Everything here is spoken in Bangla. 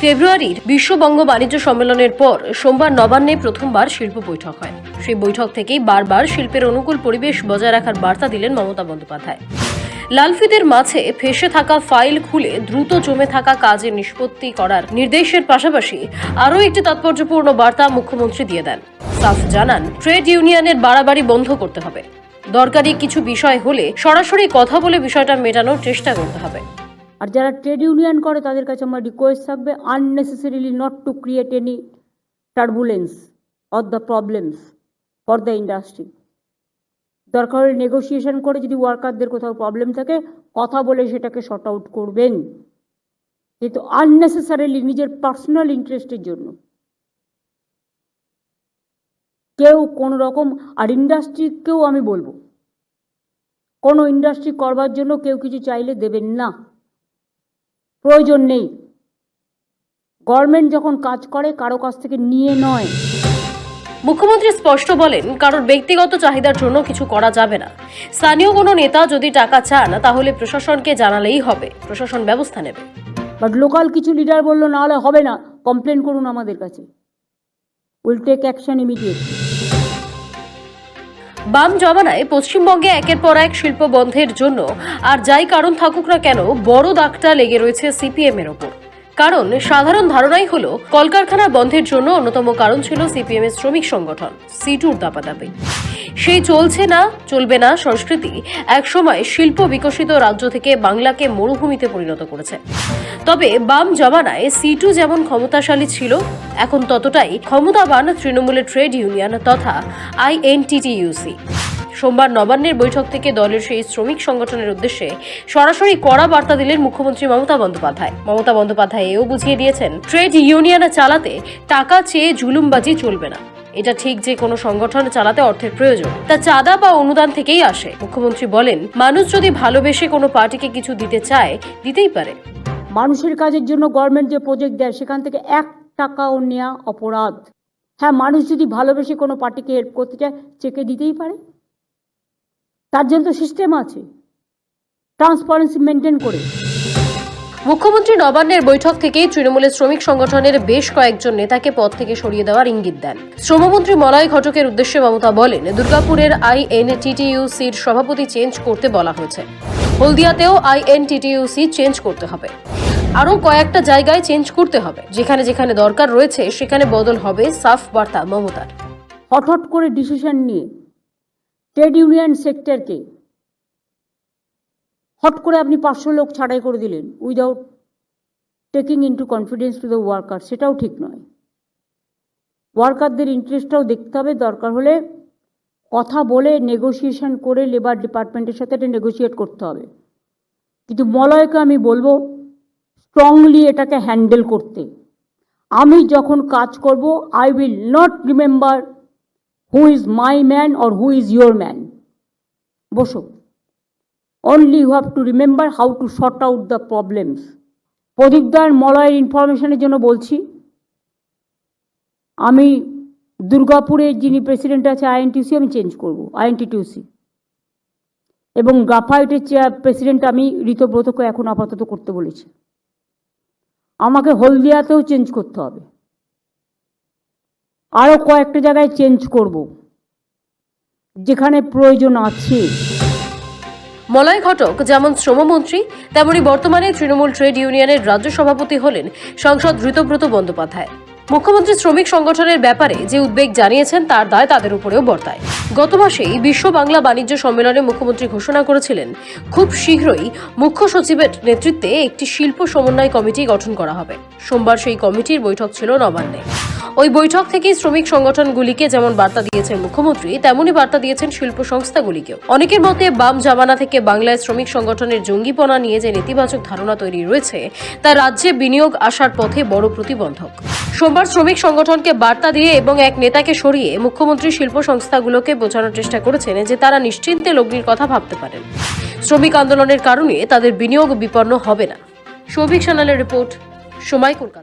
ফেব্রুয়ারির বিশ্ববঙ্গ বাণিজ্য সম্মেলনের পর সোমবার নবান্নে প্রথমবার শিল্প বৈঠক হয়। সেই বৈঠক থেকেই বারবার শিল্পের অনুকূল পরিবেশ বজায় রাখার বার্তা দিলেন মমতা বন্দ্যোপাধ্যায়। লালফিতের মাঝে ফেঁসে থাকা ফাইল খুলে দ্রুত জমে থাকা কাজে নিষ্পত্তি করার নির্দেশের পাশাপাশি আরও একটি তাৎপর্যপূর্ণ বার্তা মুখ্যমন্ত্রী দিয়ে দেন। সাফ জানান, ট্রেড ইউনিয়নের বাড়াবাড়ি বন্ধ করতে হবে। দরকারি কিছু বিষয় হলে সরাসরি কথা বলে বিষয়টা মেটানোর চেষ্টা করতে হবে। আর যারা ট্রেড ইউনিয়ন করে তাদের কাছে আমার রিকোয়েস্ট থাকবে, unnecessarily not to create any turbulence or the problems for the industry. দরকার হলে নেগোসিয়েশন করে যদি ওয়ার্কারদের কোথাও প্রবলেম থাকে কথা বলে সেটাকে শর্ট আউট করবেন, কিন্তু আননেসেসারিলি নিজের পার্সোনাল ইন্টারেস্টের জন্য কেউ কোনো রকম, আর ইন্ডাস্ট্রিকেও আমি বলবো কোনো ইন্ডাস্ট্রি করবার জন্য কেউ কিছু চাইলে দেবেন না, প্রয়োজন নেই। গভর্নমেন্ট যখন কাজ করে কারো কাছ থেকে নিয়ে নয়। মুখ্যমন্ত্রী স্পষ্ট বলেন, কারোর ব্যক্তিগত চাহিদার জন্য কিছু করা যাবে না। স্থানীয় কোনো নেতা যদি টাকা চান তাহলে প্রশাসনকে জানালেই হবে, প্রশাসন ব্যবস্থা নেবে। বাট লোকাল কিছু লিডার বললো না হলে হবে না, কমপ্লেন করুন আমাদের কাছে, উইল টেক অ্যাকশন ইমিডিয়েটলি। বাম জমানায় পশ্চিমবঙ্গে একের পর এক শিল্প বন্ধের জন্য আর যাই কারণ থাকুক না কেন বড় দাগটা লেগে রয়েছে সিপিএম এর ওপর। কারণ সাধারণ ধারণাই হলো কলকারখানা বন্ধের জন্য অন্যতম কারণ ছিল সিপিএম এর শ্রমিক সংগঠন সিটুর দাপাদাপি। সেই চলছে না চলবে না সংস্কৃতি একসময় শিল্প বিকশিত রাজ্য থেকে বাংলাকে মরুভূমিতে পরিণত করেছে। তবে বাম জমানায় সিটু যেমন ক্ষমতাশালী ছিল, এখন ততটাই ক্ষমতাবান তৃণমূলের ট্রেড ইউনিয়ন তথা আইএনটিটিইউসি। সোমবার নবান্নের বৈঠক থেকে দলের সেই শ্রমিক সংগঠনের উদ্দেশ্যে সরাসরি কড়া বার্তা দিলেন মুখ্যমন্ত্রী মমতা বন্দ্যোপাধ্যায়। মমতা বন্দ্যোপাধ্যায় এও বুঝিয়ে দিয়েছেন, ট্রেড ইউনিয়ন চালাতে টাকা চেয়ে জুলুমবাজি চলবে না। এটা ঠিক যে কোনো সংগঠন চালাতে অর্থের প্রয়োজন, তা চাঁদা বা অনুদান থেকেই আসে। মুখ্যমন্ত্রী বলেন, মানুষ যদি ভালোবেসে কোনো পার্টিকে কিছু দিতে চায় দিতেই পারে। মানুষের কাজের জন্য গভর্নমেন্ট যে প্রজেক্ট দেয় সেখান থেকে 1 টাকাও নেওয়া অপরাধ। হ্যাঁ, মানুষ যদি ভালোবেসে কোনো পার্টিকে হেল্প করতে চায় চেকে দিতেই পারে, তার জন্য তো সিস্টেম আছে, ট্রান্সপারেন্সি মেনটেন করে। মুখ্যমন্ত্রী নবান্নের বৈঠক থেকেই তৃণমূলের শ্রমিক সংগঠনের বেশ কয়েকজন নেতাকে পদ থেকে সরিয়ে দেওয়ার ইঙ্গিত দেন। শ্রমমন্ত্রী মলয় ঘটকের উদ্দেশ্যে মমতা বলেন, দুর্গাপুরের আইএনটিটিইউসির সভাপতি চেঞ্জ করতে বলা হয়েছে, হলদিয়াতেও আইএনটিটিইউসি চেঞ্জ করতে হবে, আরও কয়েকটা জায়গায় চেঞ্জ করতে হবে। যেখানে যেখানে দরকার রয়েছে সেখানে বদল হবে, সাফ বার্তা মমতার। হঠাৎ করে ডিসিশন নিয়ে ট্রেড ইউনিয়ন সেক্টরকে হট করে আপনি 500 লোক ছাঁটাই করে দিলেন without taking into confidence to the worker, সেটাও ঠিক নয়। ওয়ার্কারদের ইন্টারেস্টটাও দেখতে হবে, দরকার হলে কথা বলে নেগোসিয়েশন করে লেবার ডিপার্টমেন্টের সাথে এটা নেগোসিয়েট করতে হবে। কিন্তু মলয়কে আমি বলবো স্ট্রংলি এটাকে হ্যান্ডেল করতে। আমি যখন কাজ করব I will not remember who is my man or who is your man. বসো, only you have to remember how to sort out the problems. প্রদীপদার মলয়ের ইনফরমেশনের জন্য বলছি, আমি দুর্গাপুরের যিনি প্রেসিডেন্ট আছে আইএনটিসি আমি চেঞ্জ করব, আইএনটিটিউসি, এবং গ্রাফাইটের প্রেসিডেন্ট আমি ঋতব্রতকে এখন আপাতত করতে বলেছি। আমাকে হলদিয়াতেও চেঞ্জ করতে হবে, আরও কয়েকটা জায়গায় চেঞ্জ করব যেখানে প্রয়োজন আছে। মলয় ঘটক যেমন শ্রমমন্ত্রী, তেমনি বর্তমানে তৃণমূল ট্রেড ইউনিয়নের রাজ্য সভাপতি হলেন সাংসদ ঋতব্রত বন্দ্যোপাধ্যায়। মুখ্যমন্ত্রী শ্রমিক সংগঠনের ব্যাপারে যে উদ্বেগ জানিয়েছেন তার দায় তাদের উপরেও বর্তায়। গত মাসেই বিশ্ব বাংলা বাণিজ্য সম্মেলনে মুখ্যমন্ত্রী ঘোষণা করেছিলেন, খুব শীঘ্রই মুখ্য সচিবের নেতৃত্বে একটি শিল্প সমন্বয় কমিটি গঠন করা হবে। সোমবার সেই কমিটির বৈঠক ছিল নবান্নে। ওই বৈঠক থেকেই শ্রমিক সংগঠনগুলিকে যেমন বার্তা দিয়েছেন মুখ্যমন্ত্রী, তেমনই বার্তা দিয়েছেন শিল্প সংস্থাগুলিকেও। অনেকের মতে বাম জামানা থেকে বাংলায় শ্রমিক সংগঠনের জঙ্গিপনা নিয়ে যে নেতিবাচক ধারণা তৈরি রয়েছে তা রাজ্যে বিনিয়োগ আসার পথে বড় প্রতিবন্ধক। সোমবার শ্রমিক সংগঠনকে বার্তা দিয়ে এবং এক নেতাকে সরিয়ে মুখ্যমন্ত্রী শিল্প সংস্থাগুলোকে বোঝানোর চেষ্টা করেছেন যে তারা নিশ্চিন্তে লগ্নির কথা ভাবতে পারেন। শ্রমিক আন্দোলনের কারণে তাদের বিনিয়োগ বিপন্ন হবে না। সৌভিক সানালের রিপোর্ট, সময়, কলকাতা।